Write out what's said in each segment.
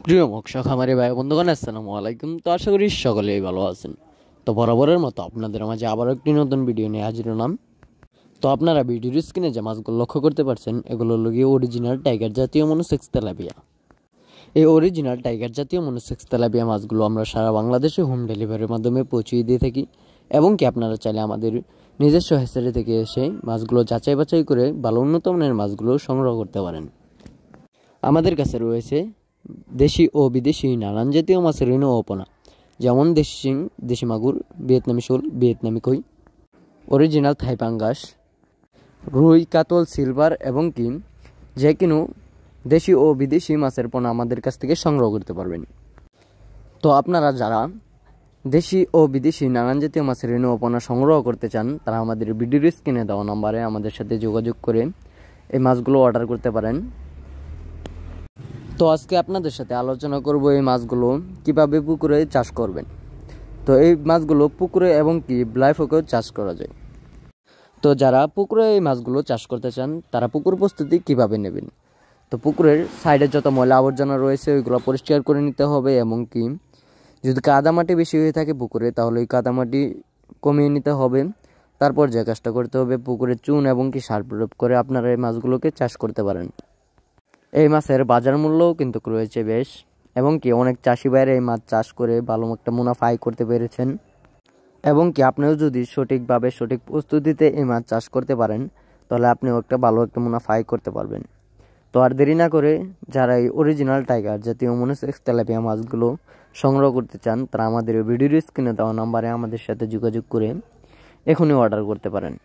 প্রিয় মৎস্য খামারি ভাই বন্ধুগণ, আসসালামু আলাইকুম। তো আশা করি সকলেই ভালো আছেন। তো বরাবরের মতো আপনাদের মাঝে আবারও একটি নতুন ভিডিও নিয়ে হাজির হলাম। তো আপনারা ভিডিওর স্ক্রিনে যে মাছগুলো লক্ষ্য করতে পারছেন, এগুলো হলো গিয়ে অরিজিনাল টাইগার জাতীয় মনোসেক্স তেলাপিয়া। এই অরিজিনাল টাইগার জাতীয় মনোসেক্স তেলাপিয়া মাছগুলো আমরা সারা বাংলাদেশে হোম ডেলিভারির মাধ্যমে পৌঁছিয়ে দিয়ে থাকি, এবং কি আপনারা চাইলে আমাদের নিজস্ব হ্যাচারি থেকে এসে মাছগুলো যাচাই বাছাই করে ভালো উন্নত মানের মাছগুলো সংগ্রহ করতে পারেন। আমাদের কাছে রয়েছে দেশি ও বিদেশি নানান জাতীয় মাছের ঋণ ও পোনা, যেমন দেশি শিং, দেশি মাগুর, ভিয়েতনামি শোল, ভিয়েতনামি কই, অরিজিনাল থাই পাঙ্গাস, রুই, কাতল, সিলভার এবং কি যে কোনো দেশি ও বিদেশি মাছের পোনা আমাদের কাছ থেকে সংগ্রহ করতে পারবেন। তো আপনারা যারা দেশি ও বিদেশি নানান জাতীয় মাছের ঋণ ও পোনা সংগ্রহ করতে চান, তারা আমাদের ভিডিওর স্ক্রিনে দেওয়া নম্বরে আমাদের সাথে যোগাযোগ করে এই মাছগুলো অর্ডার করতে পারেন। তো আজকে আপনাদের সাথে আলোচনা করব এই মাছগুলো কিভাবে পুকুরে চাষ করবেন। তো এই মাছগুলো পুকুরে এবং কি ব্লাইফকেও চাষ করা যায়। তো যারা পুকুরে এই মাছগুলো চাষ করতে চান, তারা পুকুর প্রস্তুতি কিভাবে নেবেন। তো পুকুরের সাইডে যত ময়লা আবর্জনা রয়েছে ওইগুলো পরিষ্কার করে নিতে হবে, এবং কি যদি কাদামাটি বেশি হয়ে থাকে পুকুরে, তাহলে ওই কাদামাটি কমিয়ে নিতে হবে। তারপর যে কাজটা করতে হবে, পুকুরে চুন এবং কি সার প্রয়োগ করে আপনারা এই মাছগুলোকে চাষ করতে পারেন। এই মাছের বাজার মূল্যও কিন্তু রয়েছে বেশ, এবং কি অনেক চাষি ভাইরা এই মাছ চাষ করে ভালো একটা মুনাফা আয় করতে পেরেছেন। এবং কি আপনিও যদি সঠিকভাবে সঠিক প্রস্তুতিতে এই মাছ চাষ করতে পারেন, তাহলে আপনিও একটা ভালো একটা মুনাফা আয় করতে পারবেন। তো আর দেরি না করে যারা এই অরিজিনাল টাইগার জাতীয় মনোসেক্স তেলাপিয়া মাছগুলো সংগ্রহ করতে চান, তারা আমাদের ভিডিওর স্ক্রিনে দেওয়া নাম্বারে আমাদের সাথে যোগাযোগ করে এখনই অর্ডার করতে পারেন।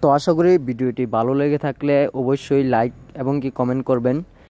তো আশা করি ভিডিওটি ভালো লেগে থাকলে অবশ্যই লাইক এবং কি কমেন্ট করবেন,